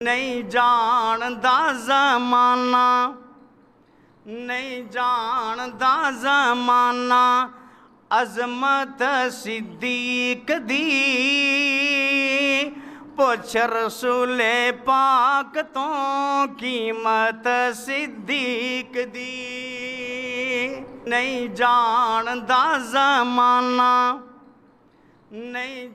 نہیں جاندا زمانہ نہیں جاندا زمانہ عظمت صدیق دی پوچھ رسول پاک تو قیمت صدیق دی نہیں جاندا زمانہ نہیں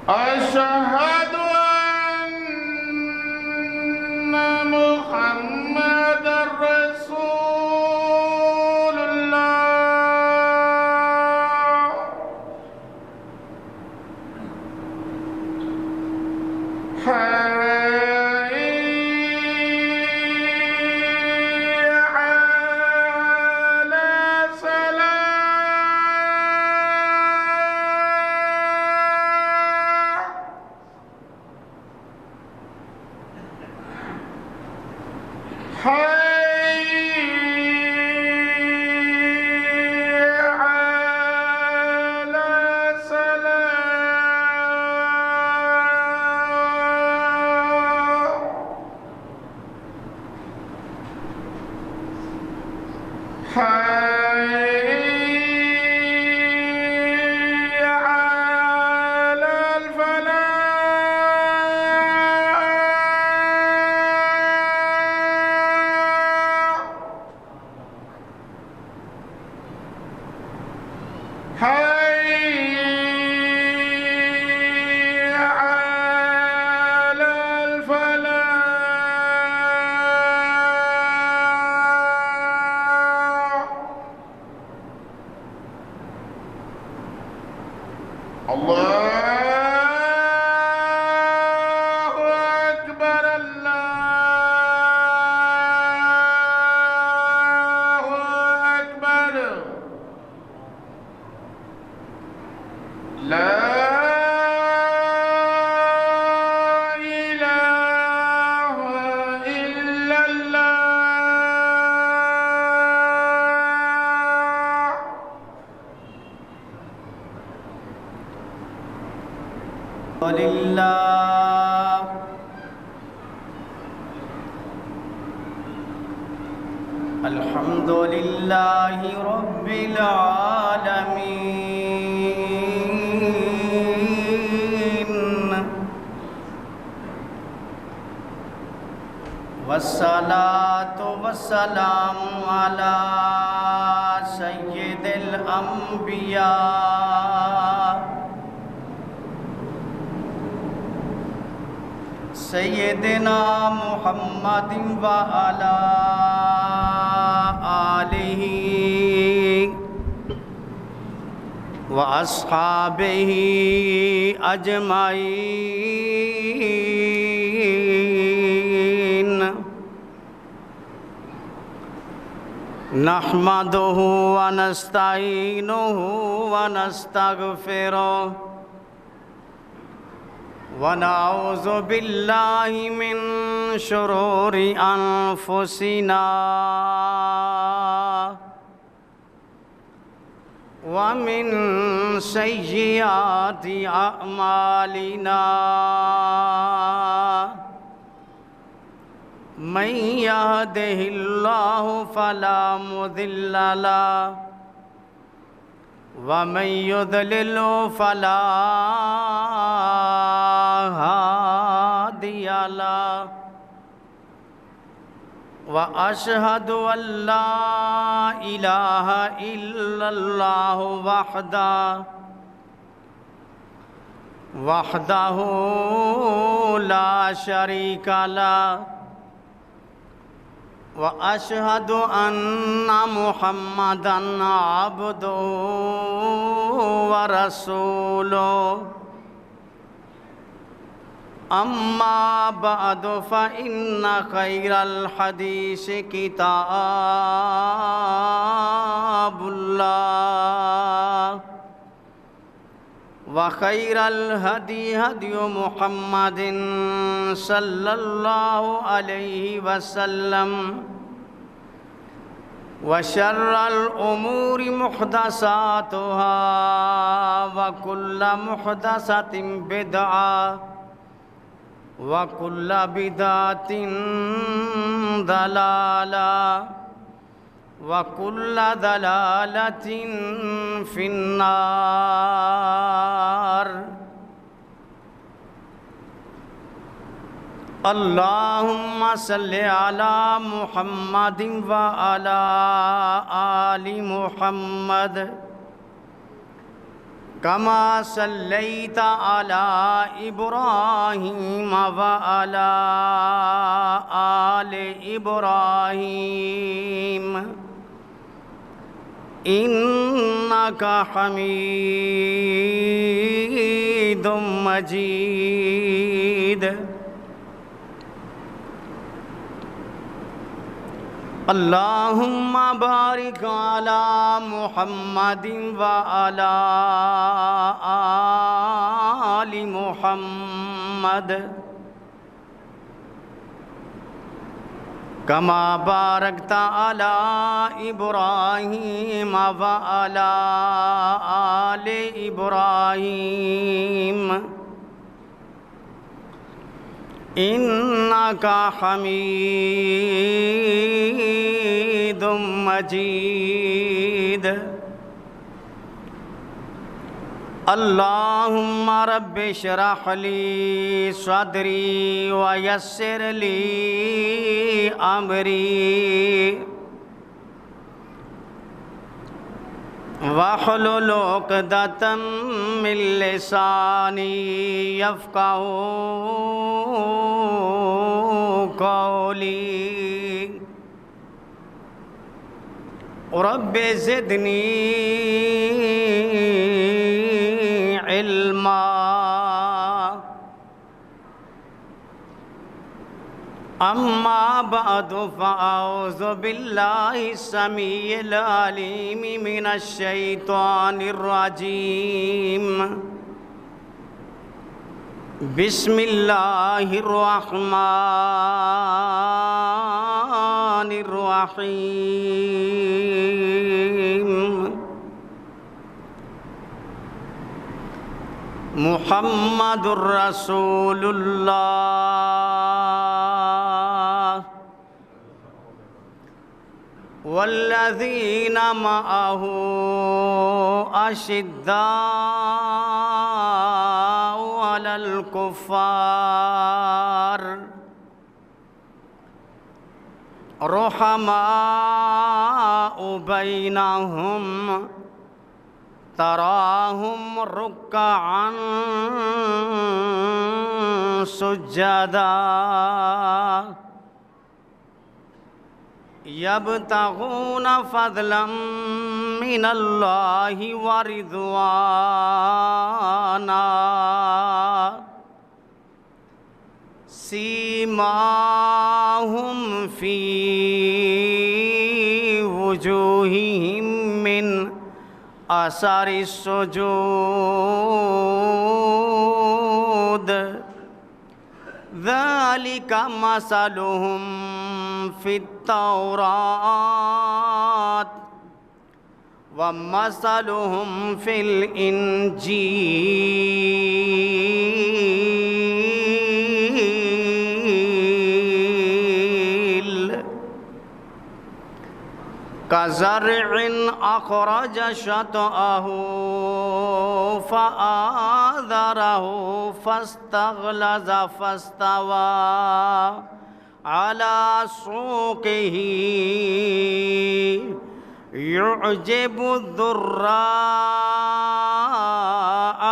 أشهد أن محمد رسول الله الحمد لله رب العالمين والصلاة والسلام على سيد الأنبياء سيدنا محمد وعلى آلہ وأصحابہ اجمعین نحمدہ ونستعینہ ونستغفرہ ونعوذ بالله من شرور أنفسنا ومن سيئات أعمالنا من يهده الله فلا مضل له ومن يضلل فلا هادي له وأشهد أن لا إله إلا الله وحده لا شريك له وأشهد أن محمدًا عبده ورسوله أما بعد فإن خير الحديث كتاب الله وخير الهدي هدي محمد صلى الله عليه وسلم وشر الأمور محدثاتها وكل محدثة بدعة وكل بدعة ضلالة وكل ضلالة في النار اللهم صل على محمد وعلى آل محمد كما صليت على إبراهيم وعلى آل إبراهيم إنك حميد مجيد اللهم بارك على محمد وعلى آل محمد كما باركت على إبراهيم وعلى آل إبراهيم إنك حميد مجيد اللهم رب اشرح لي صدري ويسر لي أمري واحلل عقدة من لساني يفقهوا قولي رب زدني علما أما بعد فأعوذ بالله السميع العليم من الشيطان الرجيم بسم الله الرحمن الرحيم محمد رسول الله والذين معه أشداء على الكفار رحماء بينهم تراهم ركعا سجدا يبتغون فضلا من الله ورضوانا سيماهم في وجوههم من آثار السجود ذلك مثلهم في التوراة ومثلهم في الإنجيل كزرع أخرج شطأه فآذره فاستغلظ فاستوى على سوقه يعجب الضراء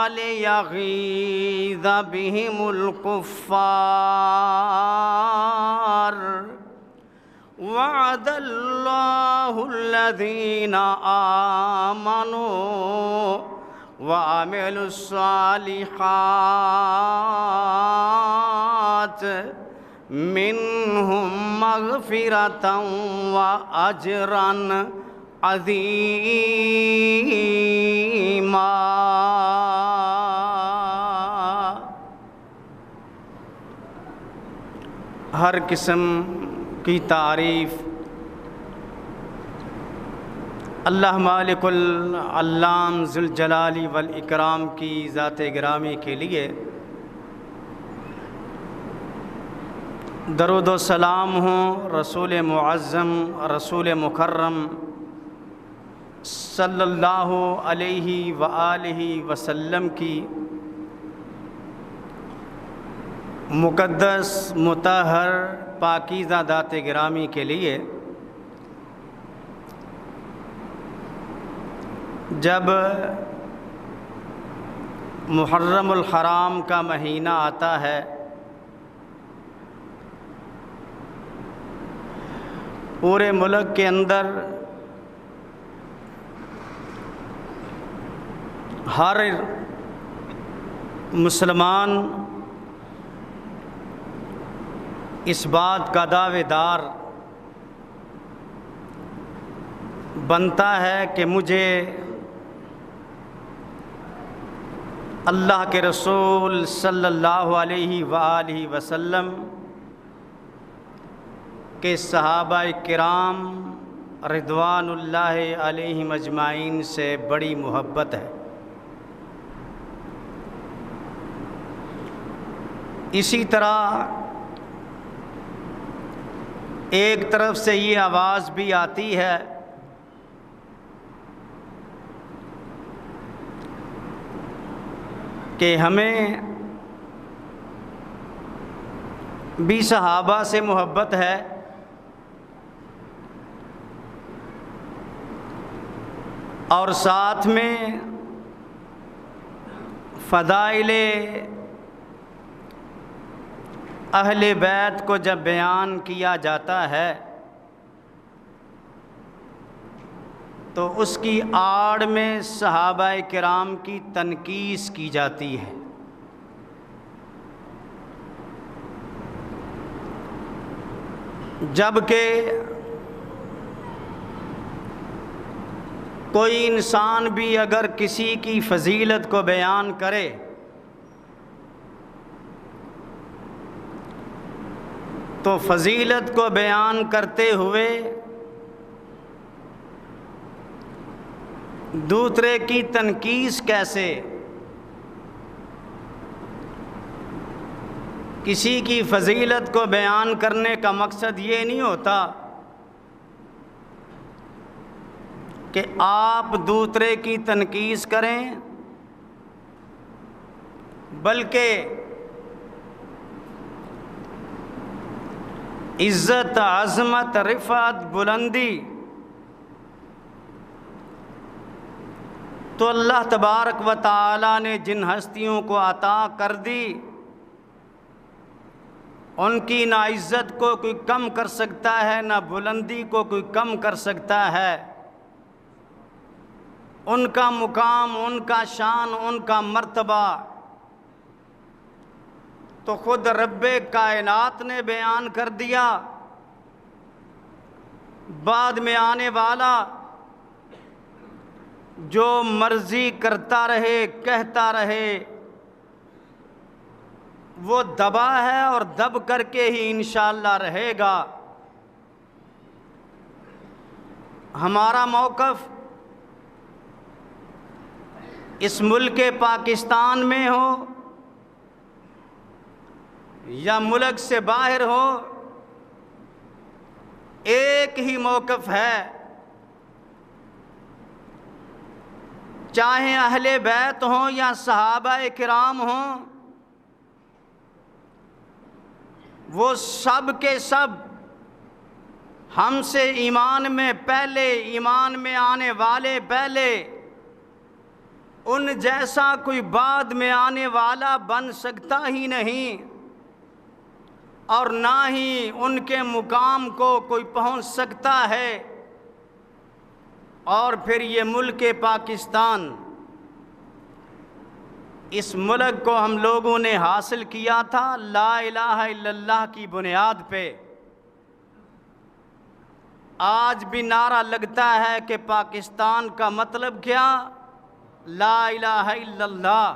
ليغيظ بهم الكفار وعد الله الذين آمنوا وعملوا الصالحات منهم مغفرة وأجرا عظيما۔ ہر قسم کی تعریف اللہ مالک العلام ذوالجلال والاکرام کی ذات گرامی کے لیے درود و سلام ہوں رسول معظم رسول مکرم صلی اللہ علیہ وآلہ وسلم کی مقدس مطہر پاکیزہ ذات گرامی کے لیے جب محرم الحرام کا مہینہ آتا ہے پورے ملک کے اندر ہر مسلمان اس بات کا دعوے دار بنتا ہے کہ مجھے اللہ کے رسول صلی اللہ علیہ وآلہ وسلم کہ صحابہ کرام رضوان اللہ علیہم اجمعین سے بڑی محبت ہے۔ اسی طرح ایک طرف سے یہ آواز بھی آتی ہے کہ ہمیں بھی صحابہ سے محبت ہے، اور ساتھ میں فضائل اہل بیت کو جب بیان کیا جاتا ہے تو اس کی آڑ میں صحابہ کرام کی تنقیص کی جاتی ہے۔ جبکہ کوئی انسان بھی اگر کسی کی فضیلت کو بیان کرے تو فضیلت کو بیان کرتے ہوئے دوسرے کی تنقیص کیسے؟ کسی کی فضیلت کو بیان کرنے کا مقصد یہ نہیں ہوتا کہ آپ دوسرے کی تنقیص کریں، بلکہ عزت، عظمت، رفعت، بلندی تو اللہ تبارک و تعالی نے جن ہستیوں کو عطا کر دی ان کی نہ عزت کو کوئی کم کر سکتا ہے نہ بلندی کو کوئی کم کر سکتا ہے۔ ان کا مقام، ان کا شان، ان کا مرتبہ تو خود رب کائنات نے بیان کر دیا، بعد میں آنے والا جو مرضی کرتا رہے، کہتا رہے، وہ دبا ہے اور دب کر کے ہی انشاءاللہ رہے گا۔ ہمارا موقف اس ملک پاکستان میں ہو یا ملک سے باہر ہو، ایک ہی موقف ہے، چاہے اہل بیت ہوں یا صحابہ کرام ہوں، وہ سب کے سب ہم سے ایمان میں پہلے، ایمان میں آنے والے پہلے، ان جیسا کوئی بعد میں آنے والا بن سکتا ہی نہیں، اور نہ ہی ان کے مقام کو کوئی پہنچ سکتا ہے۔ اور پھر یہ ملک پاکستان، اس ملک کو ہم لوگوں نے حاصل کیا تھا لا الہ الا اللہ کی بنیاد پہ۔ آج بھی نعرہ لگتا ہے کہ پاکستان کا مطلب کیا؟ لا الہ الا اللہ۔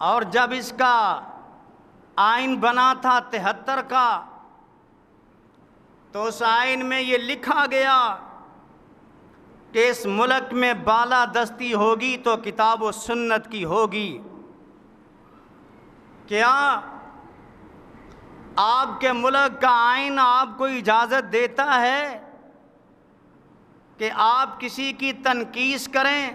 اور جب اس کا آئین بنا تھا 73 کا، تو اس آئین میں یہ لکھا گیا کہ اس ملک میں بالادستی ہوگی تو کتاب و سنت کی ہوگی۔ کیا آپ کے ملک کا آئین آپ کو اجازت دیتا ہے کہ آپ کسی کی تنقیص کریں،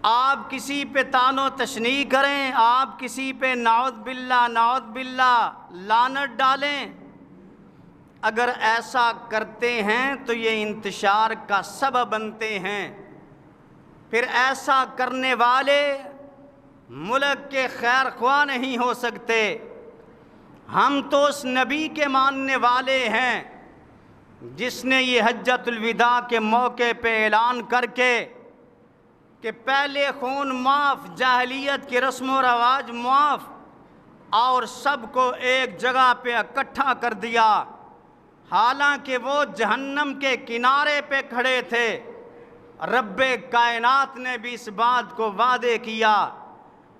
آپ کسی پہ طعن و تشنیع کریں، آپ کسی پہ نعوذ باللہ لعنت ڈالیں؟ اگر ایسا کرتے ہیں تو یہ انتشار کا سبب بنتے ہیں۔ پھر ایسا کرنے والے ملک کے خیر خواہ نہیں ہو سکتے۔ ہم تو اس نبی کے ماننے والے ہیں جس نے یہ حجۃ الوداع کے موقع پہ اعلان کر کے کہ پہلے خون معاف، جاہلیت کے رسم و رواج معاف، اور سب کو ایک جگہ پہ اکٹھا کر دیا۔ حالانکہ وہ جہنم کے کنارے پہ کھڑے تھے، رب کائنات نے بھی اس بات کو وعدے کیا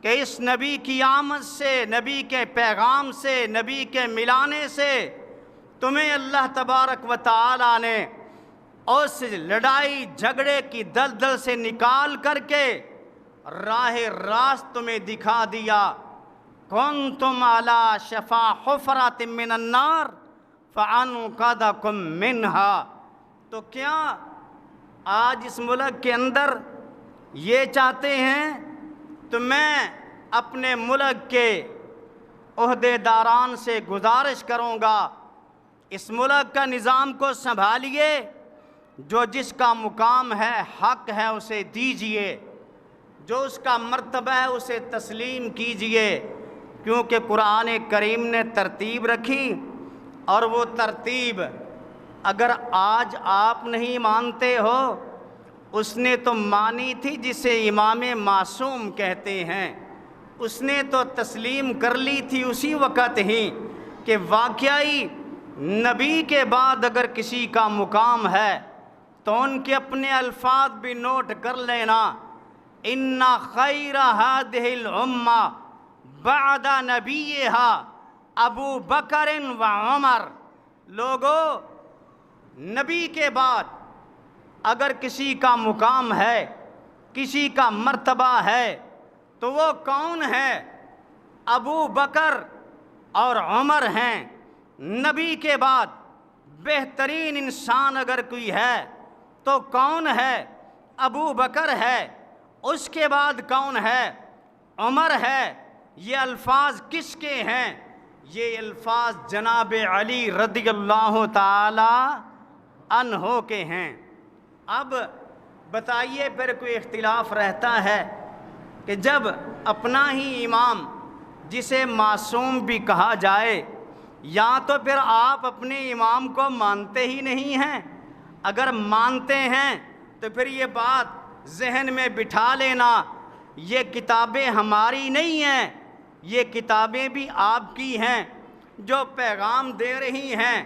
کہ اس نبی کی آمد سے، نبی کے پیغام سے، نبی کے ملانے سے تمہیں اللہ تبارک و تعالی نے اس لڑائی جھگڑے کی دلدل سے نکال کر کے راہ راست تمہیں دکھا دیا۔ کنتم علی شفا حفرۃ من النار فانقذکم منہا۔ تو کیا آج اس ملک کے اندر یہ چاہتے ہیں؟ تو میں اپنے ملک کے عہدے داران سے گزارش کروں گا، اس ملک کا نظام کو سنبھالیے، جو جس کا مقام ہے، حق ہے، اسے دیجئے، جو اس کا مرتبہ ہے اسے تسلیم کیجئے، کیونکہ قرآن کریم نے ترتیب رکھی، اور وہ ترتیب اگر آج آپ نہیں مانتے ہو، اس نے تو مانی تھی جسے امام معصوم کہتے ہیں، اس نے تو تسلیم کر لی تھی اسی وقت ہی کہ واقعی نبی کے بعد اگر کسی کا مقام ہے تو ان کے اپنے الفاظ بھی نوٹ کر لینا۔ ان خیر ہذہ الامہ بعد نبیہا ابو بکر و عمر۔ لوگو، نبی کے بعد اگر کسی کا مقام ہے، کسی کا مرتبہ ہے، تو وہ کون ہے؟ ابو بکر اور عمر ہیں۔ نبی کے بعد بہترین انسان اگر کوئی ہے تو کون ہے؟ ابو بکر ہے۔ اس کے بعد کون ہے؟ عمر ہے۔ یہ الفاظ کس کے ہیں؟ یہ الفاظ جناب علی رضی اللہ تعالی عنہ کے ہیں۔ اب بتائیے، پھر کوئی اختلاف رہتا ہے کہ جب اپنا ہی امام جسے معصوم بھی کہا جائے، یا تو پھر آپ اپنے امام کو مانتے ہی نہیں ہیں۔ اگر مانتے ہیں تو پھر یہ بات ذہن میں بٹھا لینا، یہ کتابیں ہماری نہیں ہیں، یہ کتابیں بھی آپ کی ہیں، جو پیغام دے رہی ہیں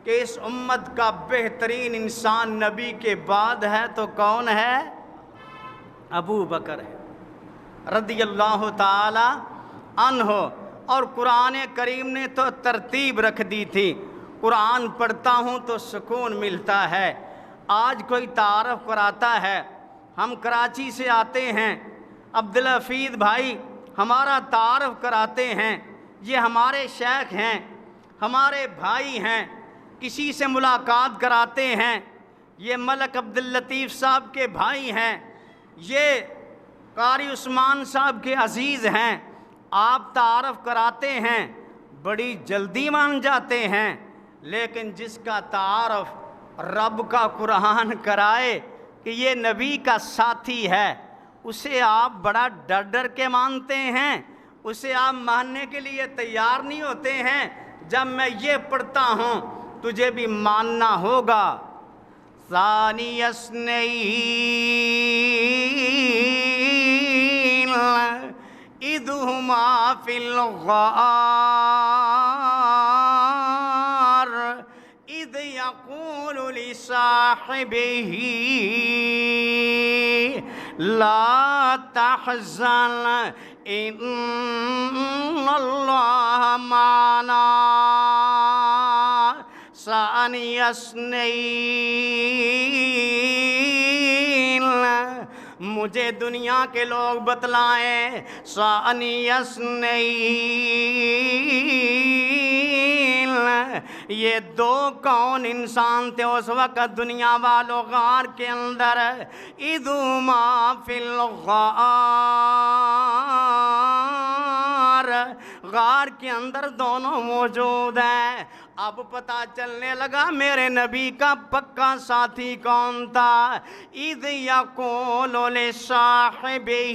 کہ اس امت کا بہترین انسان نبی کے بعد ہے تو کون ہے؟ ابو بکر ہے۔ رضی اللہ تعالی عنہ، اور قرآن کریم نے تو ترتیب رکھ دی تھی، قرآن پڑھتا ہوں تو سکون ملتا ہے۔ آج کوئی تعارف کراتا ہے، ہم کراچی سے آتے ہیں، عبدالحفیظ بھائی ہمارا تعارف کراتے ہیں، یہ ہمارے شیخ ہیں، ہمارے بھائی ہیں، کسی سے ملاقات کراتے ہیں، یہ ملک عبداللطیف صاحب کے بھائی ہیں، یہ قاری عثمان صاحب کے عزیز ہیں، آپ تعارف کراتے ہیں، بڑی جلدی مان جاتے ہیں، لیکن جس کا تعارف رب کا قرآن کرائے کہ یہ نبی کا ساتھی ہے، اسے آپ بڑا ڈر ڈر کے مانتے ہیں، اسے آپ ماننے کے لیے تیار نہیں ہوتے ہیں۔ جب میں یہ پڑھتا ہوں تجھے بھی ماننا ہوگا۔ ثانی اثنین اذ ہما فی الغار اذ یقول لصاحبہ لا تحزن ان اللہ معنا ثانی اثنین۔ مجھے دنیا کے لوگ بتلائیں ثانی اثنین، یہ دو کون انسان تھے اس وقت دنیا والوں غار کے اندر؟ اذ ہما فی الغار، غار کے اندر دونوں موجود ہیں۔ اب پتہ چلنے لگا میرے نبی کا پکا ساتھی کون تھا۔ اذ یقول لصاحبہ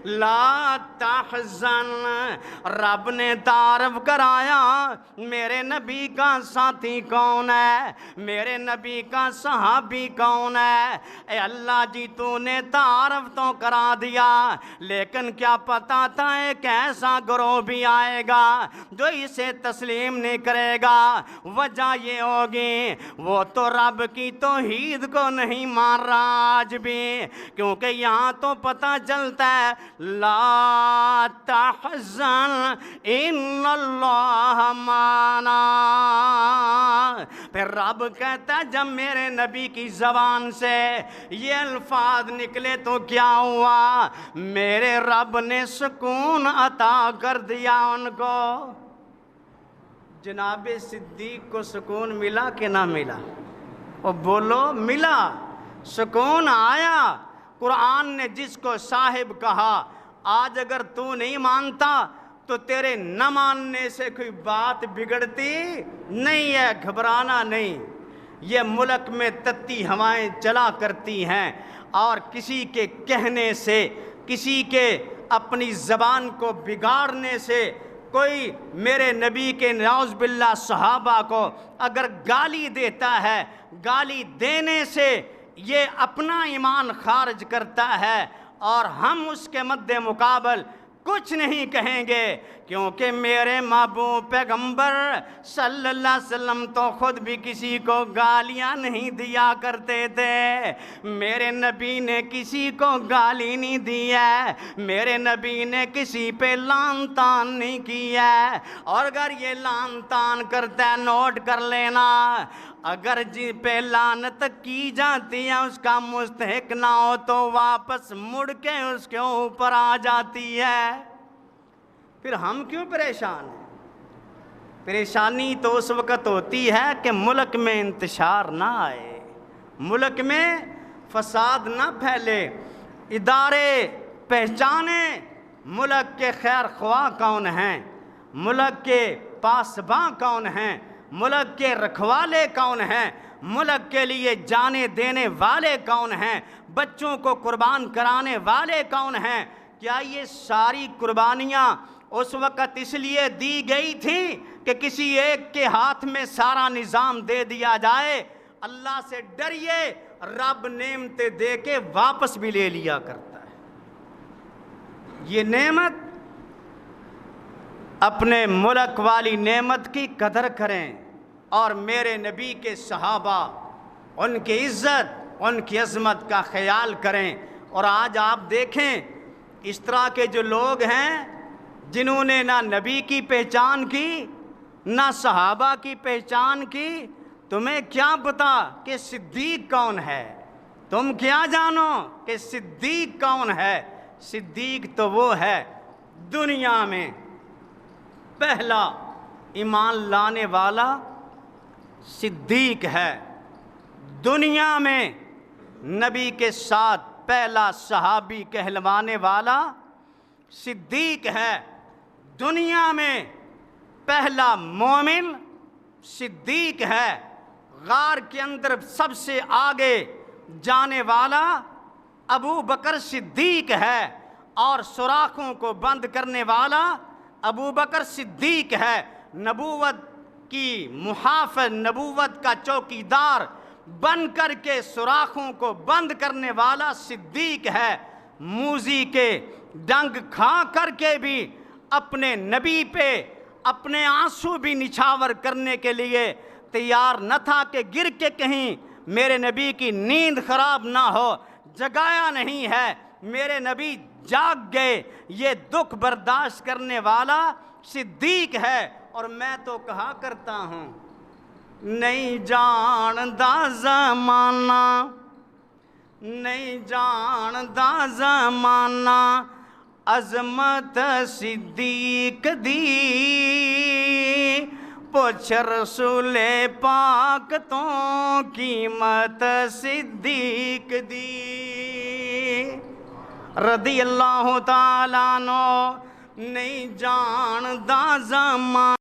لا تحزن، رب نے تعارف کرایا میرے نبی کا ساتھی کون ہے، میرے نبی کا صحابی کون ہے۔ اے اللہ جی تو نے تعارف تو کرا دیا، لیکن کیا پتا تھا ایک ایسا گروہ بھی آئے گا جو اسے تسلیم نہیں کرے گا۔ وجہ یہ ہوگی وہ تو رب کی توحید کو نہیں مان رہا آج بھی، کیونکہ یہاں تو پتہ چلتا ہے لا تحزن ان اللہ معنا۔ پھر رب کہتا ہے جب میرے نبی کی زبان سے یہ الفاظ نکلے تو کیا ہوا؟ میرے رب نے سکون عطا کر دیا ان کو۔ جناب صدیق کو سکون ملا کہ نہ ملا؟ اور بولو ملا، سکون آیا۔ قرآن نے جس کو صاحب کہا، آج اگر تو نہیں مانتا تو تیرے نہ ماننے سے کوئی بات بگڑتی نہیں ہے، گھبرانا نہیں۔ یہ ملک میں تتی ہوائیں چلا کرتی ہیں، اور کسی کے کہنے سے، کسی کے اپنی زبان کو بگاڑنے سے کوئی میرے نبی کے نعوذ باللہ صحابہ کو اگر گالی دیتا ہے، گالی دینے سے یہ اپنا ایمان خارج کرتا ہے، اور ہم اس کے مد مقابل کچھ نہیں کہیں گے، کیونکہ میرے محبوب پیغمبر صلی اللہ علیہ وسلم تو خود بھی کسی کو گالیاں نہیں دیا کرتے تھے۔ میرے نبی نے کسی کو گالی نہیں دی ہے، میرے نبی نے کسی پہ لعن طعن نہیں کی ہے، اور اگر یہ لعن طعن کرتا ہے نوٹ کر لینا، اگر جن پہ لعنت کی جاتی ہے اس کا مستحق نہ ہو تو واپس مڑ کے اس کے اوپر آ جاتی ہے۔ پھر ہم کیوں پریشان ہیں؟ پریشانی تو اس وقت ہوتی ہے کہ ملک میں انتشار نہ آئے، ملک میں فساد نہ پھیلے، ادارے پہچانے ملک کے خیر خواہ کون ہیں، ملک کے پاسباں کون ہیں، ملک کے رکھوالے کون ہیں، ملک کے لیے جانیں دینے والے کون ہیں، بچوں کو قربان کرانے والے کون ہیں۔ کیا یہ ساری قربانیاں اس وقت اس لیے دی گئی تھیں کہ کسی ایک کے ہاتھ میں سارا نظام دے دیا جائے؟ اللہ سے ڈریے، رب نعمتیں دے کے واپس بھی لے لیا کرتا ہے۔ یہ نعمت، اپنے ملک والی نعمت کی قدر کریں، اور میرے نبی کے صحابہ، ان کی عزت ان کی عظمت کا خیال کریں۔ اور آج آپ دیکھیں اس طرح کے جو لوگ ہیں جنہوں نے نہ نبی کی پہچان کی نہ صحابہ کی پہچان کی، تمہیں کیا پتا کہ صدیق کون ہے؟ تم کیا جانو کہ صدیق کون ہے؟ صدیق تو وہ ہے دنیا میں پہلا ایمان لانے والا صدیق ہے، دنیا میں نبی کے ساتھ پہلا صحابی کہلوانے والا صدیق ہے، دنیا میں پہلا مومن صدیق ہے، غار کے اندر سب سے آگے جانے والا ابو بکر صدیق ہے، اور سوراخوں کو بند کرنے والا ابو بکر صدیق ہے، نبوت کی محافظ، نبوت کا چوکیدار بن کر کے سوراخوں کو بند کرنے والا صدیق ہے، موذی کے ڈنگ کھا کر کے بھی اپنے نبی پہ اپنے آنسو بھی نچھاور کرنے کے لیے تیار نہ تھا کہ گر کے کہیں میرے نبی کی نیند خراب نہ ہو، جگایا نہیں ہے، میرے نبی جاگ گئے، یہ دکھ برداشت کرنے والا صدیق ہے۔ اور میں تو کہا کرتا ہوں نہیں جاندا زمانہ، نہیں جاندا زمانہ عظمت صدیق دی، پوچھ رسول پاک تو قیمت صدیق دی، رضی اللہ تعالیٰ عنہ۔ نہیں جاندا زمانہ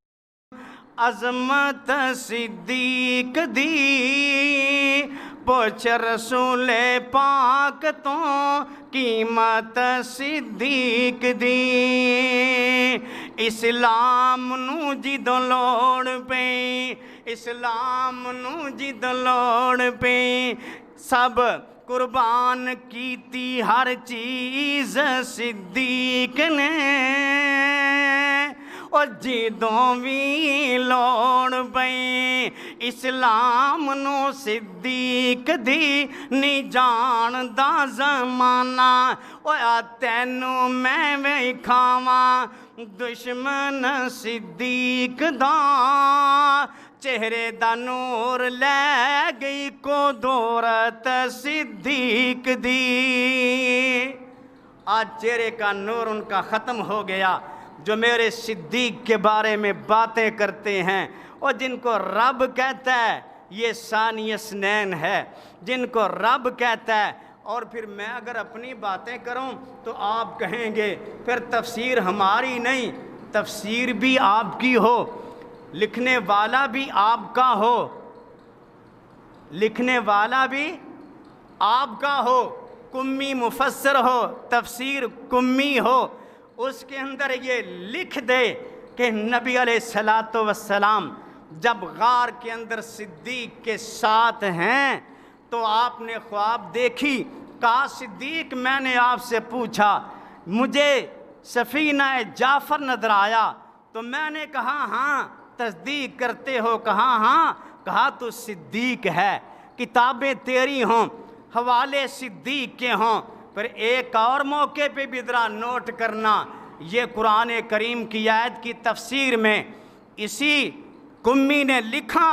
عظمت صدیق دی، پوچھ رسول پاک تو قیمت صدیق دی، اسلام نو جدوں لوڑ پئی، اسلام نو جدوں لوڑ پئی، سب قربان کیتی ہر چیز صدیق نے، اور جدوں بھی لوڑ پئی اسلام نو صدیق دی، نہیں جاندا زمانہ، اوہ تینوں میں ویکھاواں دشمن صدیق دا، چہرے دا نور لے گئی کو دورت صدیق دی۔ آج چہرے کا نور ان کا ختم ہو گیا، جو میرے صدیق کے بارے میں باتیں کرتے ہیں، اور جن کو رب کہتا ہے یہ ثانی اثنین ہے، جن کو رب کہتا ہے۔ اور پھر میں اگر اپنی باتیں کروں تو آپ کہیں گے پھر تفسیر ہماری نہیں، تفسیر بھی آپ کی ہو، لکھنے والا بھی آپ کا ہو، لکھنے والا بھی آپ کا ہو، کمی مفسر ہو، تفسیر کمی ہو، اس کے اندر یہ لکھ دے کہ نبی علیہ السلام جب غار کے اندر صدیق کے ساتھ ہیں تو آپ نے خواب دیکھی، کہا صدیق میں نے آپ سے پوچھا مجھے سفینہ جعفر نظر آیا، تو میں نے کہا ہاں تصدیق کرتے ہو؟ کہا ہاں، کہا تو صدیق ہے، کتابیں تیری ہوں، حوالے صدیق کے ہوں۔ پھر ایک اور موقع پہ بھی ذرا نوٹ کرنا، یہ قرآن کریم کی آیت کی تفسیر میں اسی کمی نے لکھا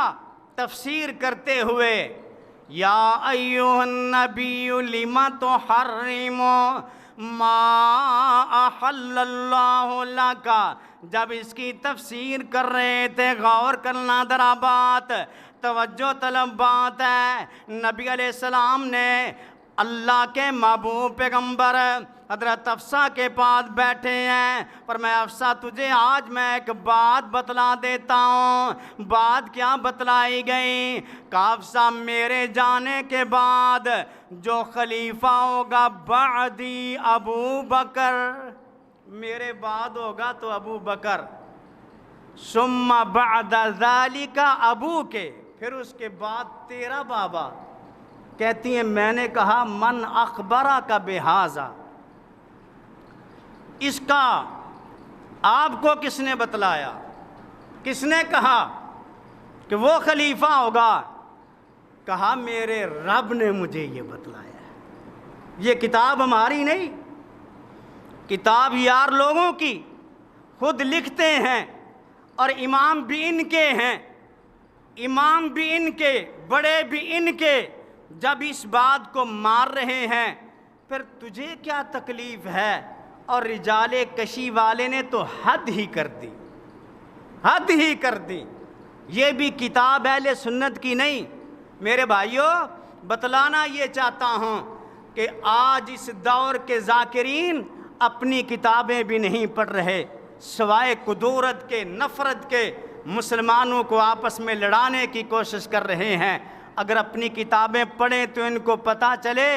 تفسیر کرتے ہوئے، یا ایھا النبی لم تحرم ما احل اللہ لک، جب اس کی تفسیر کر رہے تھے غور کرنا ذرا بات، توجہ طلب بات ہے۔ نبی علیہ السلام نے اللہ کے محبوب پیغمبر حضرت حفصہ کے پاس بیٹھے ہیں، پر میں حفصہ تجھے آج میں ایک بات بتلا دیتا ہوں۔ بات کیا بتلائی گئی؟ کہ حفصہ میرے جانے کے بعد جو خلیفہ ہوگا بعدی ابو بکر، میرے بعد ہوگا تو ابو بکر، ثم بعد ذالک ابو کے، پھر اس کے بعد تیرا بابا۔ کہتی ہیں میں نے کہا من اخبرہ کا بہذا، اس کا آپ کو کس نے بتلایا؟ کس نے کہا کہ وہ خلیفہ ہوگا؟ کہا میرے رب نے مجھے یہ بتلایا ہے، یہ کتاب ہماری نہیں، کتاب یار لوگوں کی، خود لکھتے ہیں، اور امام بھی ان کے ہیں، امام بھی ان کے، بڑے بھی ان کے، جب اس بات کو مار رہے ہیں پھر تجھے کیا تکلیف ہے؟ اور رجال کشی والے نے تو حد ہی کر دی، حد ہی کر دی۔ یہ بھی کتاب اہل سنت کی نہیں۔ میرے بھائیوں، بتلانا یہ چاہتا ہوں کہ آج اس دور کے ذاکرین اپنی کتابیں بھی نہیں پڑھ رہے، سوائے کدورت کے، نفرت کے، مسلمانوں کو آپس میں لڑانے کی کوشش کر رہے ہیں۔ اگر اپنی کتابیں پڑھیں تو ان کو پتہ چلے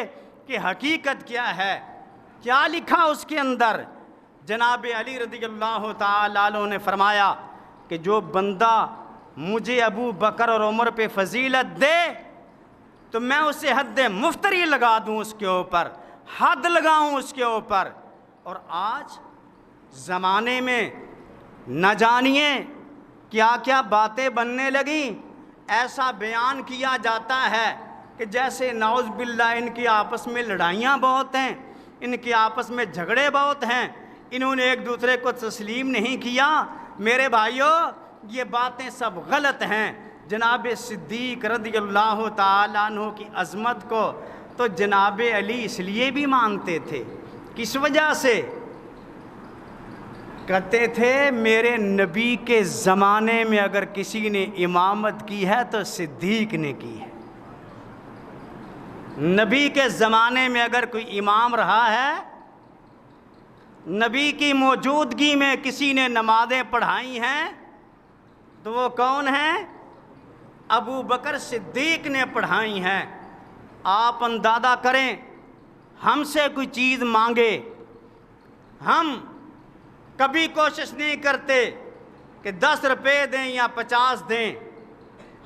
کہ حقیقت کیا ہے، کیا لکھا اس کے اندر۔ جناب علی رضی اللہ تعالیٰ عنہ نے فرمایا کہ جو بندہ مجھے ابو بکر اور عمر پہ فضیلت دے تو میں اسے حد مفتری لگا دوں، اس کے اوپر حد لگاؤں اس کے اوپر۔ اور آج زمانے میں نہ جانیے کیا کیا باتیں بننے لگیں، ایسا بیان کیا جاتا ہے کہ جیسے نعوذ باللہ ان کی آپس میں لڑائیاں بہت ہیں، ان کے آپس میں جھگڑے بہت ہیں، انہوں نے ایک دوسرے کو تسلیم نہیں کیا۔ میرے بھائیوں، یہ باتیں سب غلط ہیں۔ جناب صدیق رضی اللہ تعالیٰ عنہ کی عظمت کو تو جناب علی اس لیے بھی مانتے تھے، کس وجہ سے؟ کہتے تھے میرے نبی کے زمانے میں اگر کسی نے امامت کی ہے تو صدیق نے کی ہے۔ نبی کے زمانے میں اگر کوئی امام رہا ہے، نبی کی موجودگی میں کسی نے نمازیں پڑھائی ہیں تو وہ کون ہیں؟ ابو بکر صدیق نے پڑھائی ہیں۔ آپ اندازہ کریں، ہم سے کوئی چیز مانگے، ہم کبھی کوشش نہیں کرتے کہ 10 روپے دیں یا 50 دیں،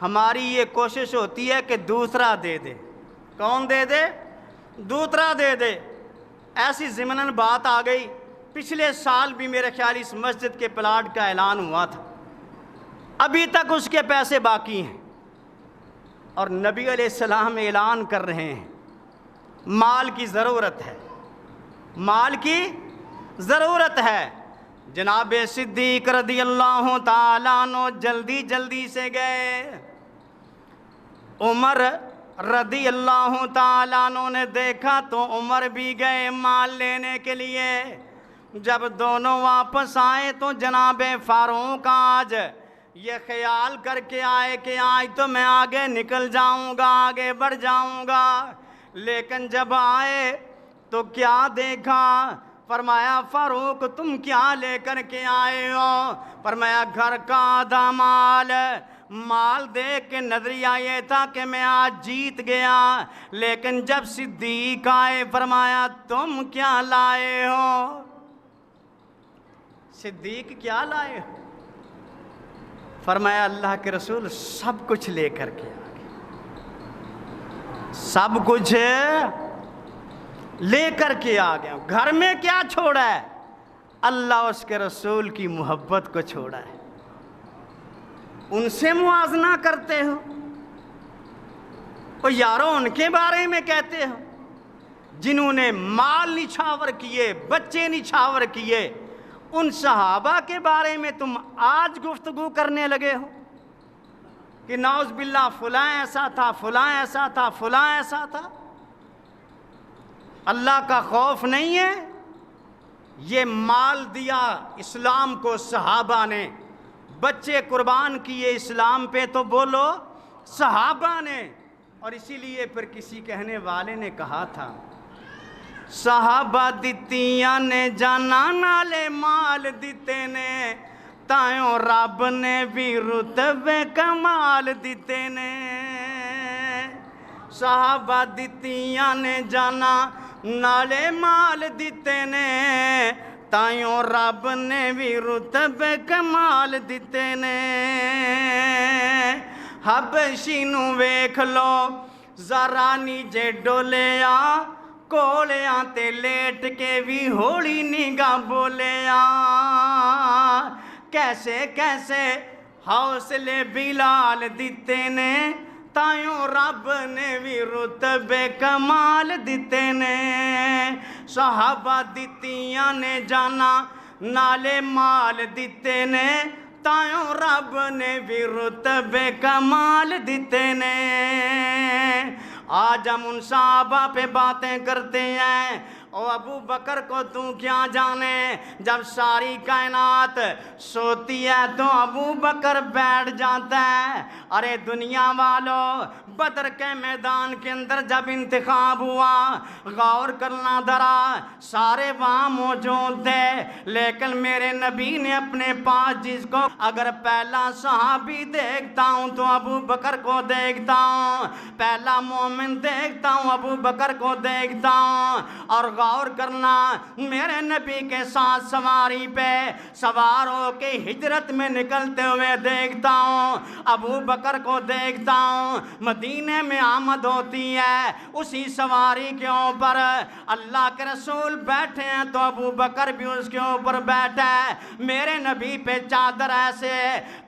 ہماری یہ کوشش ہوتی ہے کہ دوسرا دے دے۔ کون دے دے؟ دوسرا دے دے۔ ایسی ضمناً بات آ گئی، پچھلے سال بھی میرے خیال اس مسجد کے پلاٹ کا اعلان ہوا تھا، ابھی تک اس کے پیسے باقی ہیں، اور نبی علیہ السلام اعلان کر رہے ہیں مال کی ضرورت ہے، مال کی ضرورت ہے۔ جناب صدیق رضی اللہ تعالیٰ عنہ جلدی جلدی سے گئے۔ عمر رضی اللہ تعالیٰ عنہ نے دیکھا تو عمر بھی گئے مال لینے کے لیے۔ جب دونوں واپس آئے تو جناب فاروق آج یہ خیال کر کے آئے کہ آج تو میں آگے نکل جاؤں گا، آگے بڑھ جاؤں گا، لیکن جب آئے تو کیا دیکھا؟ فرمایا فاروق تم کیا لے کر کے آئے ہو؟ فرمایا گھر کا آدھا مال۔ مال دیکھ کے نظریہ یہ تھا کہ میں آج جیت گیا، لیکن جب صدیق آئے فرمایا تم کیا لائے ہو؟ صدیق کیا لائے ہو؟ فرمایا اللہ کے رسول سب کچھ لے کر کے آگے، سب کچھ لے کر کے آ گیا۔ گھر میں کیا چھوڑا ہے؟ اللہ اس کے رسول کی محبت کو چھوڑا ہے۔ ان سے موازنہ کرتے ہو، اور یارو ان کے بارے میں کہتے ہو جنہوں نے مال نچھاور کیے، بچے نچھاور کیے، ان صحابہ کے بارے میں تم آج گفتگو کرنے لگے ہو کہ نعوذ باللہ فلاں ایسا تھا، فلاں ایسا تھا، فلاں ایسا تھا۔ اللہ کا خوف نہیں ہے؟ یہ مال دیا اسلام کو صحابہ نے، بچے قربان کیے اسلام پہ تو بولو صحابہ نے۔ اور اسی لیے پھر کسی کہنے والے نے کہا تھا صحابہ دتیاں نے جانا نالے مال دیتے نے، تائیوں رب نے بھی رتبے کمال دیتے نے۔ صحابہ دتیاں نے جانا نالے مال دیتے نے، تائیوں رب نے بھی رتبے کمال دیتے نے۔ حبشی نو ویکھ لو ذرا نیجے ڈولیا، کولیاں تے لیٹ کے بھی ہولی نگاہ بولیا۔ کیسے کیسے حوصلے بلال دیتے نے، تائیوں رب نے بھی رتبے کمال دیتے نے صحابہ دتیاں نے جانا نالے مال دیتے نے تائیوں رب نے بھی رتبے کمال دیتے نے آج ہم ان صحابہ پہ باتیں کرتے ہیں او ابو بکر کو تو کیا جانے جب ساری کائنات سوتی ہے تو ابو بکر بیٹھ جاتا ہے ارے دنیا والوں بدر کے میدان کے اندر جب انتخاب ہوا غور کرنا ذرا سارے وہاں موجود تھے لیکن میرے نبی نے اپنے پاس جس کو اگر پہلا صحابی دیکھتا ہوں تو ابو بکر کو دیکھتا ہوں پہلا مومن دیکھتا ہوں ابو بکر کو دیکھتا ہوں اور غور کرنا میرے نبی کے ساتھ سواری پہ سوار ہو کے ہجرت میں نکلتے ہوئے دیکھتا ہوں ابو بکر کو دیکھتا ہوں مدینے میں آمد ہوتی ہے اسی سواری کے اوپر اللہ کے رسول بیٹھے ہیں تو ابو بکر بھی اس کے اوپر بیٹھا ہے میرے نبی پہ چادر ایسے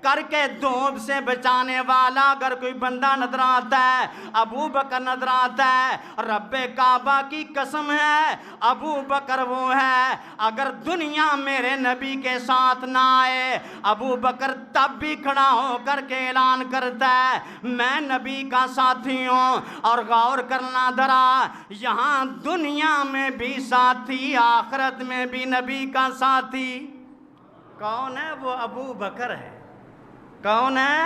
کر کے دھوپ سے بچانے والا اگر کوئی بندہ نظر آتا ہے ابو بکر نظر آتا ہے رب کعبہ کی قسم ہے ابو بکر وہ ہے اگر دنیا میرے نبی کے ساتھ نہ آئے ابو بکر تب بھی کھڑا ہو کر کے اعلان کرتا ہے میں نبی کا ساتھی ہوں اور غور کرنا ذرا یہاں دنیا میں بھی ساتھی آخرت میں بھی نبی کا ساتھی کون ہے وہ ابو بکر ہے کون ہے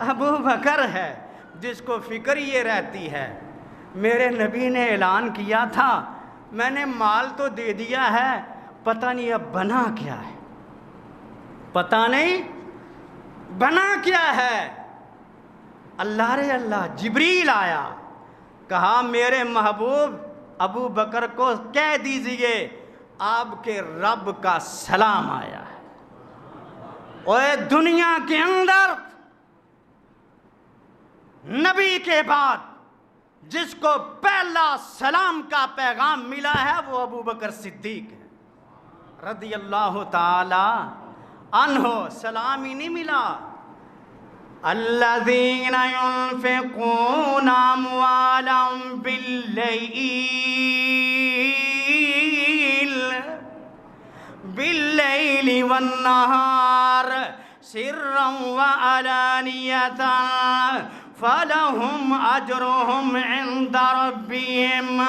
ابو بکر ہے جس کو فکر یہ رہتی ہے میرے نبی نے اعلان کیا تھا میں نے مال تو دے دیا ہے پتہ نہیں اب بنا کیا ہے پتہ نہیں بنا کیا ہے اللہ رے اللہ جبریل آیا کہا میرے محبوب ابو بکر کو کہہ دیجئے آپ کے رب کا سلام آیا ہے اور دنیا کے اندر نبی کے بعد جس کو پہلا سلام کا پیغام ملا ہے وہ ابو بکر صدیق ہے رضی اللہ تعالی عنہ سلام ہی نہیں ملا الذین ينفقون اموالهم باللیل والنہار سرا وعلانیة فلهم اجرهم عند ربهم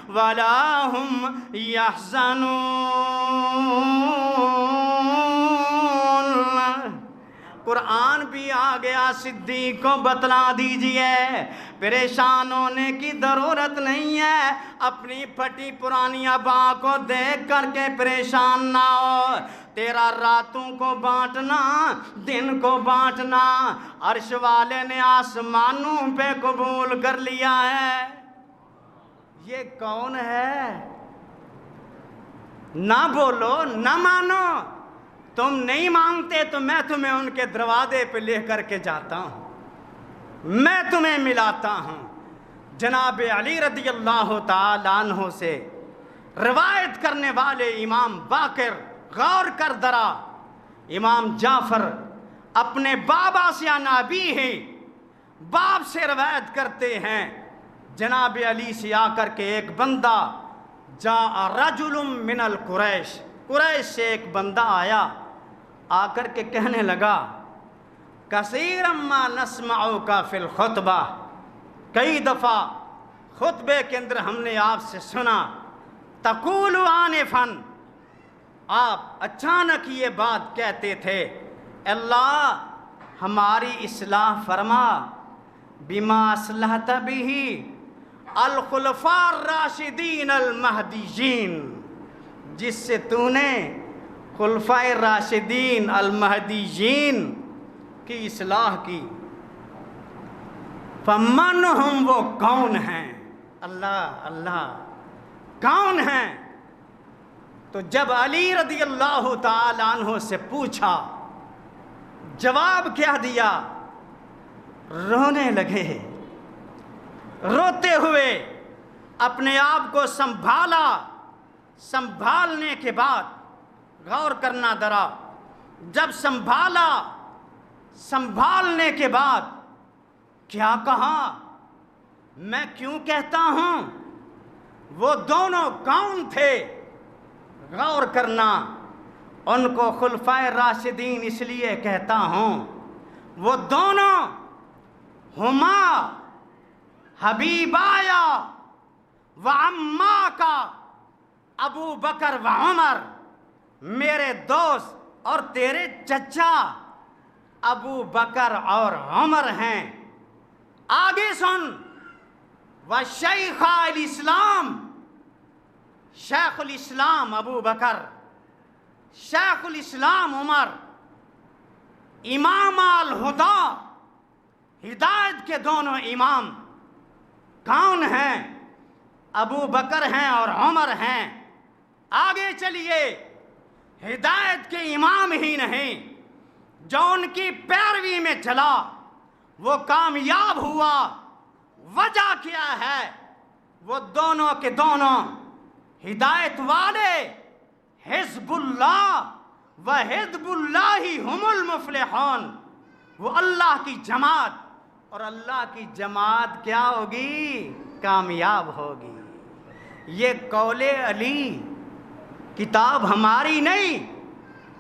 ولا هم يحزنون قرآن بھی آ گیا صدیق کو بتلا دیجئے پریشان ہونے کی ضرورت نہیں ہے اپنی پھٹی پرانی ابا کو دیکھ کر کے پریشان نہ ہو تیرا راتوں کو بانٹنا دن کو بانٹنا عرش والے نے آسمانوں پہ قبول کر لیا ہے یہ کون ہے نہ بولو نہ مانو تم نہیں مانگتے تو میں تمہیں ان کے دروازے پہ لے کر کے جاتا ہوں میں تمہیں ملاتا ہوں جناب علی رضی اللہ تعالیٰ عنہ سے روایت کرنے والے امام باقر غور کر ذرا امام جعفر اپنے بابا سے عن ابیہ باپ سے روایت کرتے ہیں جناب علی سے آ کر کے ایک بندہ جاء رجل من القریش قریش سے ایک بندہ آیا آ کر کے کہنے لگا کثیرا ما نسمعک فی الخطبہ کئی دفعہ خطبے کے اندر ہم نے آپ سے سنا تقول آنفا آپ اچانک یہ بات کہتے تھے اللہ ہماری اصلاح فرما بما اصلحت به الخلفاء الراشدین المہدیین جس سے تو نے خلفائے راشدین المہدیین کی اصلاح کی فمن ہم وہ کون ہیں اللہ اللہ کون ہیں تو جب علی رضی اللہ تعالیٰ عنہ سے پوچھا جواب کیا دیا رونے لگے روتے ہوئے اپنے آپ کو سنبھالا سنبھالنے کے بعد غور کرنا ذرا جب سنبھالنے کے بعد کیا کہا؟ میں کیوں کہتا ہوں؟ وہ دونوں کون تھے؟ غور کرنا، ان کو خلفائے راشدین اس لیے کہتا ہوں، وہ دونوں ہما حبیبایا و عما کا ابو بکر و عمر، میرے دوست اور تیرے چچا ابو بکر اور عمر ہیں۔ آگے سن، و شیخ الاسلام، شیخ الاسلام ابو بکر، شیخ الاسلام عمر، امام الہدا، ہدایت کے دونوں امام کون ہیں؟ ابو بکر ہیں اور عمر ہیں۔ آگے چلیے، ہدایت کے امام ہی نہیں، جو ان کی پیروی میں چلا وہ کامیاب ہوا۔ وجہ کیا ہے؟ وہ دونوں کے دونوں ہدایت والے، حزب اللہ و حزب اللہ ہم المفلحون، وہ اللہ کی جماعت، اور اللہ کی جماعت کیا ہوگی؟ کامیاب ہوگی۔ یہ قول علی، کتاب ہماری نہیں،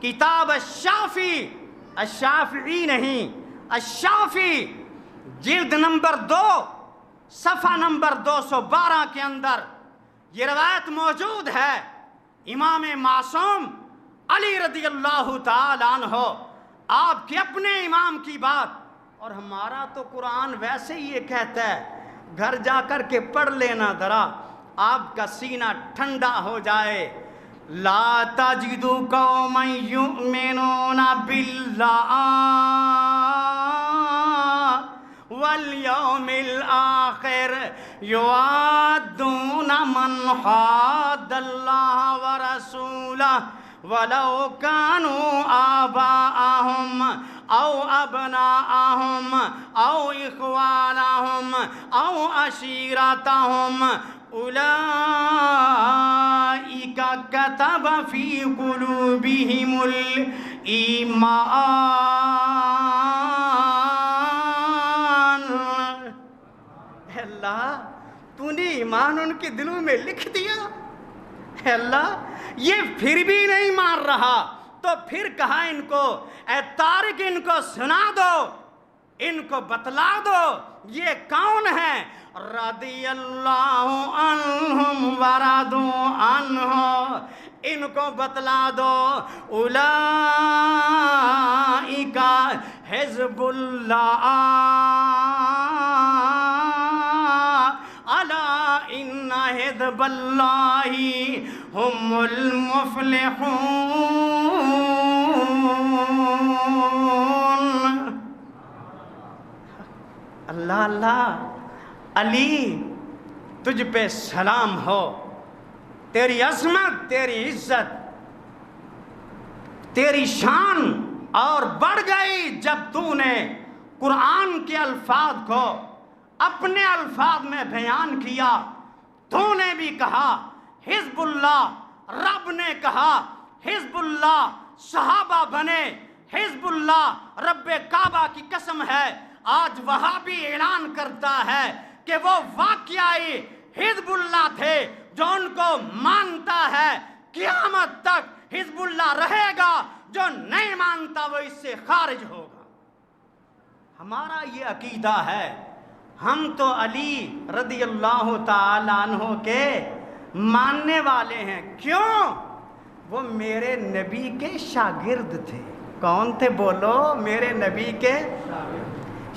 کتاب الشافعی نہیں، الشافعی جلد نمبر 2 صفحہ نمبر 212 کے اندر یہ روایت موجود ہے۔ امام معصوم علی رضی اللہ تعالی عنہ، آپ کے اپنے امام کی بات، اور ہمارا تو قرآن ویسے ہی یہ کہتا ہے، گھر جا کر کے پڑھ لینا ذرا، آپ کا سینہ ٹھنڈا ہو جائے۔ لا تجد قوما یؤمنون باللہ والیوم الآخر یوادون من حاد اللہ ورسولہ ولو كانوا آباءهم أو أبناءهم أو إخوانهم أو عشيرتهم أولئك كتب في قلوبهم الإيمان۔ اے اللہ، تو نے ایمان ان کے دلوں میں لکھ دیا۔ اے اللہ، یہ پھر بھی نہیں مان رہا، تو پھر کہا ان کو، اے طارق ان کو سنا دو، ان کو بتلا دو یہ کون ہے۔ رضی اللہ عنہم ورضوا عنہ، ان کو بتلا دو، اولئک حزب اللہ، الا ان حزب اللہ ہم المفلحون۔ اللہ اللہ، علی تجھ پہ سلام ہو، تیری عظمت، تیری عزت، تیری شان اور بڑھ گئی جب تو نے قرآن کے الفاظ کو اپنے الفاظ میں بیان کیا۔ تو نے بھی کہا حزب اللہ، رب نے کہا حزب اللہ، صحابہ بنے حزب اللہ، رب کعبہ کی قسم ہے آج وہابی اعلان کرتا ہے کہ وہ واقعی حزب اللہ تھے، جو ان کو مانتا ہے قیامت تک حزب اللہ رہے گا، جو نہیں مانتا وہ اس سے خارج ہوگا۔ ہمارا یہ عقیدہ ہے، ہم تو علی رضی اللہ تعالی عنہ کے ماننے والے ہیں۔ کیوں؟ وہ میرے نبی کے شاگرد تھے۔ کون تھے بولو؟ میرے نبی کے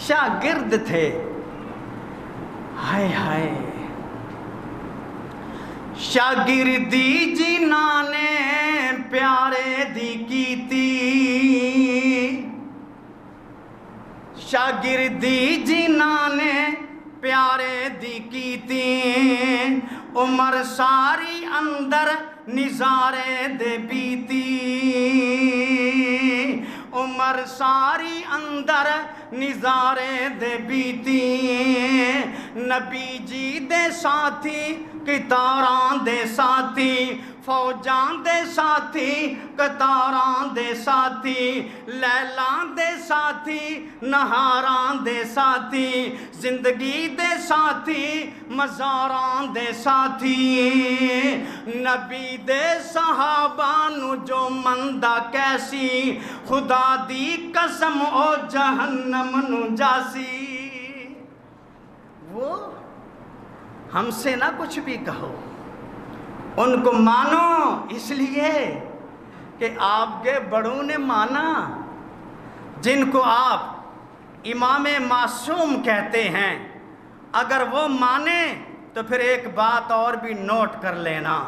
شاگرد تھے۔ ہائے ہائے، شاگردی جنہاں نے پیارے دی کیتی، شاگردی جنہاں نے پیارے دی کیتی، عمر ساری اندر نظارے دے بیتی، عمر ساری اندر نظارے دے بیتی، نبی جی دے ساتھی کتاراں دے ساتھی فوجاں دے ساتھی قطاراں دے ساتھی لیلاں دے ساتھی نہاراں دے ساتھی زندگی دے ساتھی مزاراں دے ساتھی نبی دے صحابہ نو جو مندہ کیسی خدا دی قسم او جہنم نو جاسی وہ ہم سے نہ کچھ بھی کہو ان کو مانو اس لیے کہ آپ کے بڑوں نے مانا جن کو آپ امام معصوم کہتے ہیں اگر وہ مانے تو پھر ایک بات اور بھی نوٹ کر لینا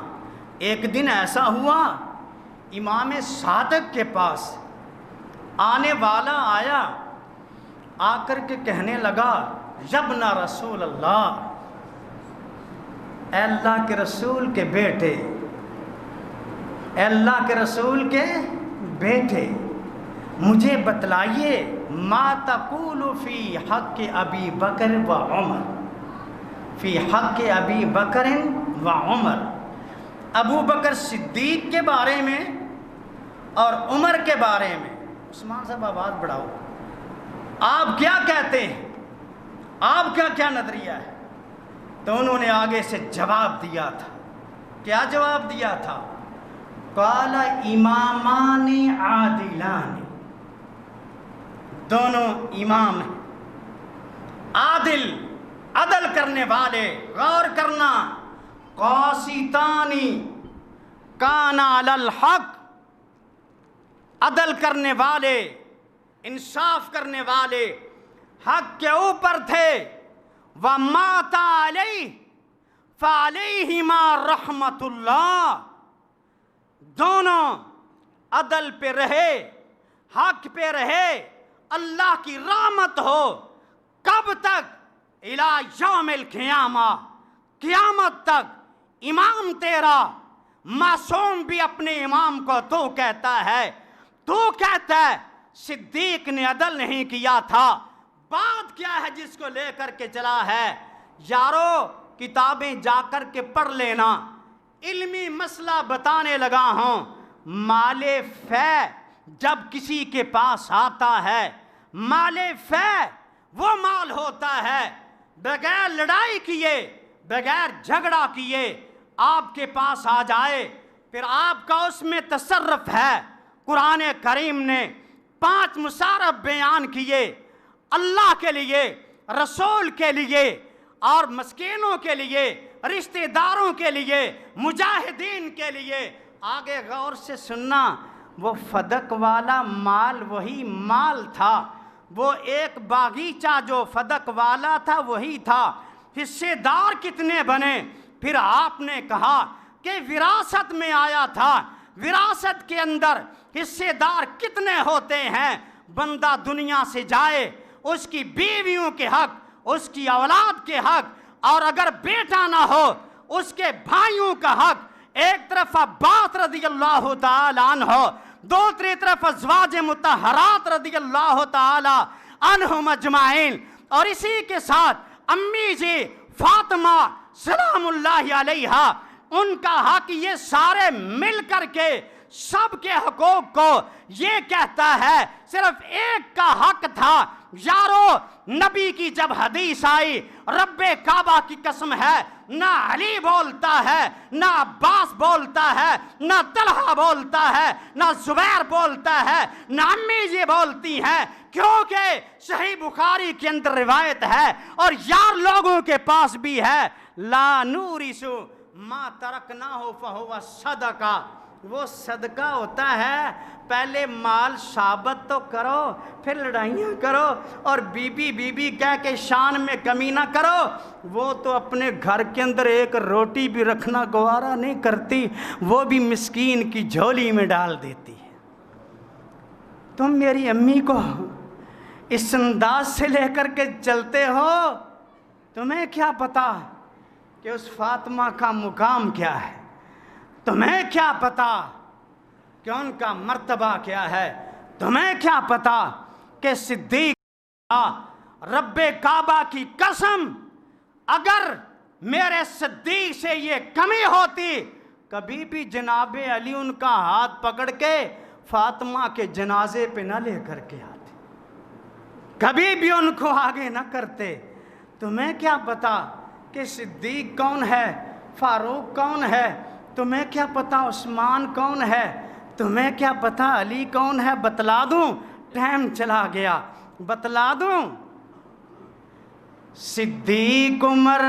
ایک دن ایسا ہوا امام صادق کے پاس آنے والا آیا آ کر کے کہنے لگا یبن رسول اللہ اے اللہ کے رسول کے بیٹے اے اللہ کے رسول کے بیٹے مجھے بتلائیے ما تقول فی حق ابی بکر و عمر فی حق ابی بکر و عمر ابو بکر صدیق کے بارے میں اور عمر کے بارے میں عثمان صاحب آواز بڑھاؤ آپ کیا کہتے ہیں آپ کا کیا نظریہ ہے تو انہوں نے آگے سے جواب دیا تھا کیا جواب دیا تھا قال امامان عادلان دونوں امام ہیں عادل عدل کرنے والے غور کرنا قاسطانی کان علی الحق عدل کرنے والے انصاف کرنے والے حق کے اوپر تھے وَمَاتَ عَلَيْهِ فَعَلَيْهِمَا رَحْمَةُ اللَّهِ دونوں عدل پہ رہے حق پہ رہے اللہ کی رحمت ہو کب تک اِلَى یوم القیامہ قیامت تک امام تیرا معصوم بھی اپنے امام کو تو کہتا ہے صدیق نے عدل نہیں کیا تھا بات کیا ہے جس کو لے کر کے چلا ہے یارو کتابیں جا کر کے پڑھ لینا علمی مسئلہ بتانے لگا ہوں مال فے جب کسی کے پاس آتا ہے مال فے وہ مال ہوتا ہے بغیر لڑائی کیے بغیر جھگڑا کیے آپ کے پاس آ جائے پھر آپ کا اس میں تصرف ہے قرآن کریم نے 5 مصارف بیان کیے اللہ کے لیے رسول کے لیے اور مسکینوں کے لیے رشتہ داروں کے لیے مجاہدین کے لیے آگے غور سے سننا وہ فدق والا مال وہی مال تھا وہ ایک باغیچہ جو فدق والا تھا وہی تھا حصے دار کتنے بنے پھر آپ نے کہا کہ وراثت میں آیا تھا وراثت کے اندر حصے دار کتنے ہوتے ہیں بندہ دنیا سے جائے اس کی بیویوں کے حق اس کی اولاد کے حق اور اگر بیٹا نہ ہو اس کے بھائیوں کا حق ایک طرف عباس رضی اللہ تعالی عنہ دوسری طرف ازواج مطہرات رضی اللہ تعالی عنہم اجمعین اور اسی کے ساتھ امی جی فاطمہ سلام اللہ علیہا ان کا حق یہ سارے مل کر کے سب کے حقوق کو یہ کہتا ہے صرف ایک کا حق تھا یارو نبی کی جب حدیث آئی رب کعبہ کی قسم ہے نہ علی بولتا ہے نہ عباس بولتا ہے نہ طلحہ بولتا ہے نہ زبیر بولتا ہے نہ امی جی بولتی ہیں کیونکہ صحیح بخاری کے اندر روایت ہے اور یار لوگوں کے پاس بھی ہے لا نورث ما ترکناہ فہو صدقہ وہ صدقہ ہوتا ہے پہلے مال ثابت تو کرو پھر لڑائیاں کرو اور بی بی کہہ کے شان میں کمی نہ کرو وہ تو اپنے گھر کے اندر ایک روٹی بھی رکھنا گوارا نہیں کرتی وہ بھی مسکین کی جھولی میں ڈال دیتی ہے تم میری امی کو اس انداز سے لے کر کے چلتے ہو تمہیں کیا پتا کہ اس فاطمہ کا مقام کیا ہے تمہیں کیا پتا کہ ان کا مرتبہ کیا ہے تمہیں کیا پتا کہ صدیق رب کعبہ کی قسم اگر میرے صدیق سے یہ کمی ہوتی کبھی بھی جناب علی ان کا ہاتھ پکڑ کے فاطمہ کے جنازے پہ نہ لے کر کے آتے، کبھی بھی ان کو آگے نہ کرتے۔ تمہیں کیا پتا کہ صدیق کون ہے، فاروق کون ہے، تمہیں کیا پتا عثمان کون ہے، تمہیں کیا پتا علی کون ہے؟ بتلا دوں؟ ٹائم چلا گیا، بتلا دوں۔ صدیق عمر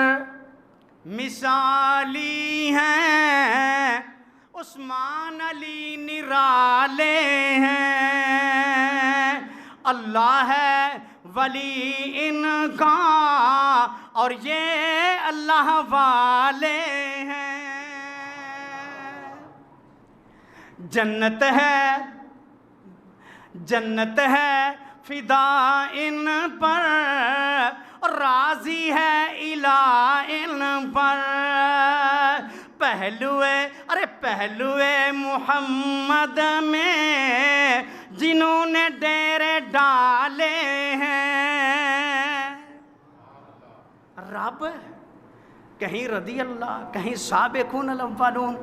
مثالی ہیں، عثمان علی نرالے ہیں، اللہ ہے ولی ان کا اور یہ اللہ والے ہیں۔ جنت ہے، جنت ہے فدا ان پر، راضی ہے الہ ان پر، پہلوے محمد میں جنہوں نے ڈیرے ڈالے ہیں۔ رب کہیں رضی اللہ، کہیں سابقون الاولون،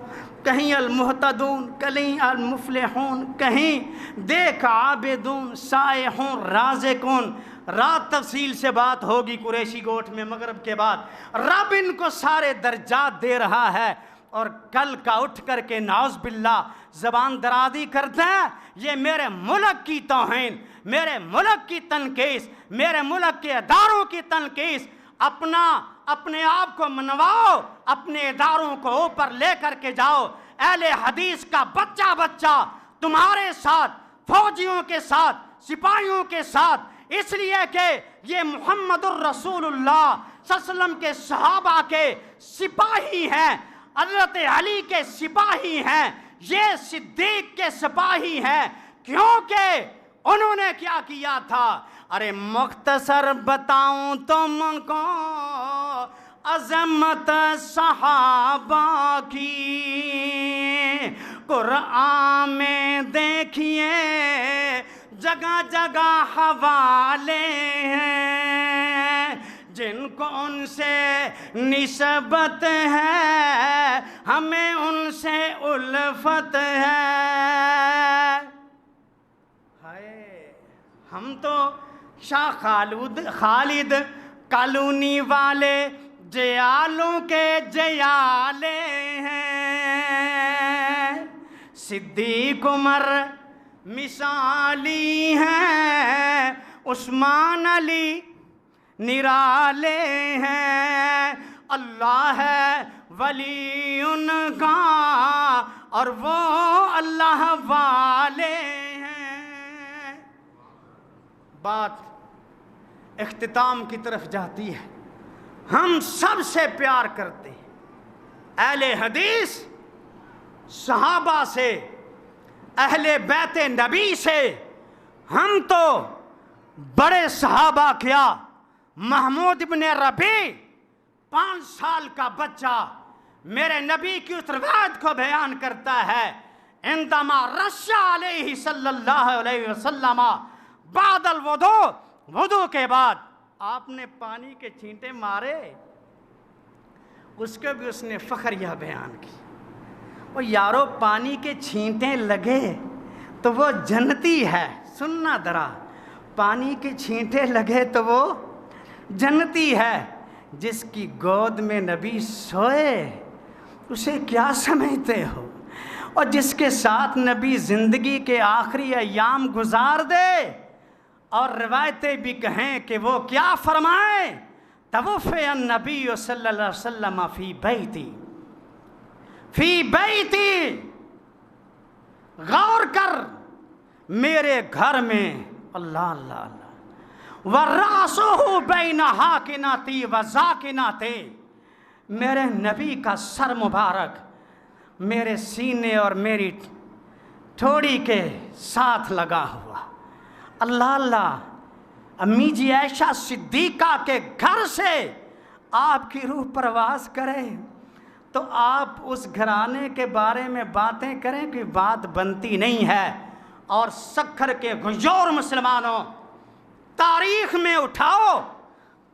کہیں المہتدون، کہیں المفلحون، کہیں دیکھ عابدون سائحون رازقون۔ رات تفصیل سے بات ہوگی قریشی گوٹھ میں مغرب کے بعد۔ رب ان کو سارے درجات دے رہا ہے، اور کل کا اٹھ کر کے نعوذ باللہ زبان درازی کرتا ہے، یہ میرے ملک کی توہین، میرے ملک کی تنقیس، میرے ملک کے اداروں کی تنقیس۔ اپنے آپ کو منواؤ، اپنے اداروں کو اوپر لے کر کے جاؤ۔ اہل حدیث کا بچہ بچہ تمہارے ساتھ، فوجیوں کے ساتھ، سپاہیوں کے ساتھ، اس لیے کہ یہ محمد الرسول اللہ صلی اللہ علیہ وسلم کے صحابہ کے سپاہی ہیں، حضرت علی کے سپاہی ہیں، یہ صدیق کے سپاہی ہیں، کیونکہ انہوں نے کیا کیا تھا؟ ارے مختصر بتاؤں تم کو عظمت صحابہ کی، قرآن میں دیکھیے جگہ جگہ حوالے ہیں، جن کو ان سے نسبت ہے ہمیں ان سے الفت ہے۔ ہم تو شاہ خالد کالونی والے جیالوں کے جیالے ہیں، صدیق عمر مثالی ہیں، عثمان علی نرالے ہیں، اللہ ہے ولی ان کا اور وہ اللہ والے ہیں۔ بات اختتام کی طرف جاتی ہے۔ ہم سب سے پیار کرتے ہیں، اہل حدیث صحابہ سے، اہل بیت نبی سے۔ ہم تو بڑے صحابہ کیا، محمود ابن ربیع 5 سال کا بچہ میرے نبی کی اس روایت کو بیان کرتا ہے، عندما رش علیہ صلی اللہ علیہ وسلم بعد الوضو، وضو کے بعد آپ نے پانی کے چھینٹے مارے، اس کو بھی اس نے فخریہ بیان کی۔ وہ یارو پانی کے چھینٹے لگے تو وہ جنتی ہے، سننا ذرا، پانی کے چھینٹے لگے تو وہ جنتی ہے۔ جس کی گود میں نبی سوئے اسے کیا سمجھتے ہو؟ اور جس کے ساتھ نبی زندگی کے آخری ایام گزار دے، اور روایتیں بھی کہیں کہ وہ کیا فرمائیں، توفی النبی صلی اللہ علیہ وسلم فی بیتی، غور کر میرے گھر میں، اللہ اللہ اللہ، وَرَأْسُهُ بَيْنَ حَاكِنَاتِي وَزَاكِنَاتِي، میرے نبی کا سر مبارک میرے سینے اور میری ٹھوڑی کے ساتھ لگا ہوا۔ اللہ اللہ، امی جی عائشہ صدیقہ کے گھر سے آپ کی روح پرواز کرے تو آپ اس گھرانے کے بارے میں باتیں کریں کہ بات بنتی نہیں ہے۔ اور سکھر کے غیور مسلمانوں، تاریخ میں اٹھاؤ،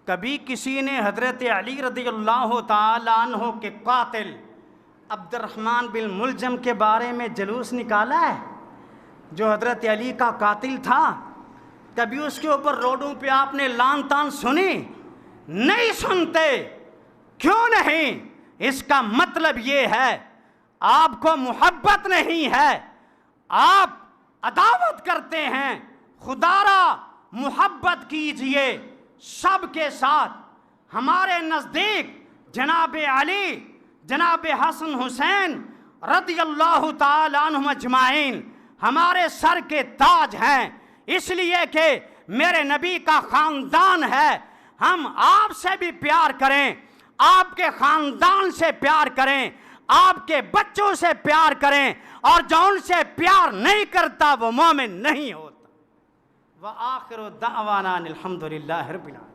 کبھی کسی نے حضرت علی رضی اللہ تعالیٰ عنہ کے قاتل عبد الرحمن بن ملجم کے بارے میں جلوس نکالا ہے، جو حضرت علی کا قاتل تھا؟ کبھی اس کے اوپر روڈوں پہ آپ نے لان تان سنی؟ نہیں سنتے۔ کیوں نہیں؟ اس کا مطلب یہ ہے آپ کو محبت نہیں ہے، آپ عداوت کرتے ہیں۔ خدا را محبت کیجئے سب کے ساتھ۔ ہمارے نزدیک جناب علی، جناب حسن حسین رضی اللہ تعالی عنہم اجمعین ہمارے سر کے تاج ہیں، اس لیے کہ میرے نبی کا خاندان ہے۔ ہم آپ سے بھی پیار کریں، آپ کے خاندان سے پیار کریں، آپ کے بچوں سے پیار کریں، اور جو ان سے پیار نہیں کرتا وہ مومن نہیں ہوتا۔ وآخر دعوانا الحمدللہ رب العالمین۔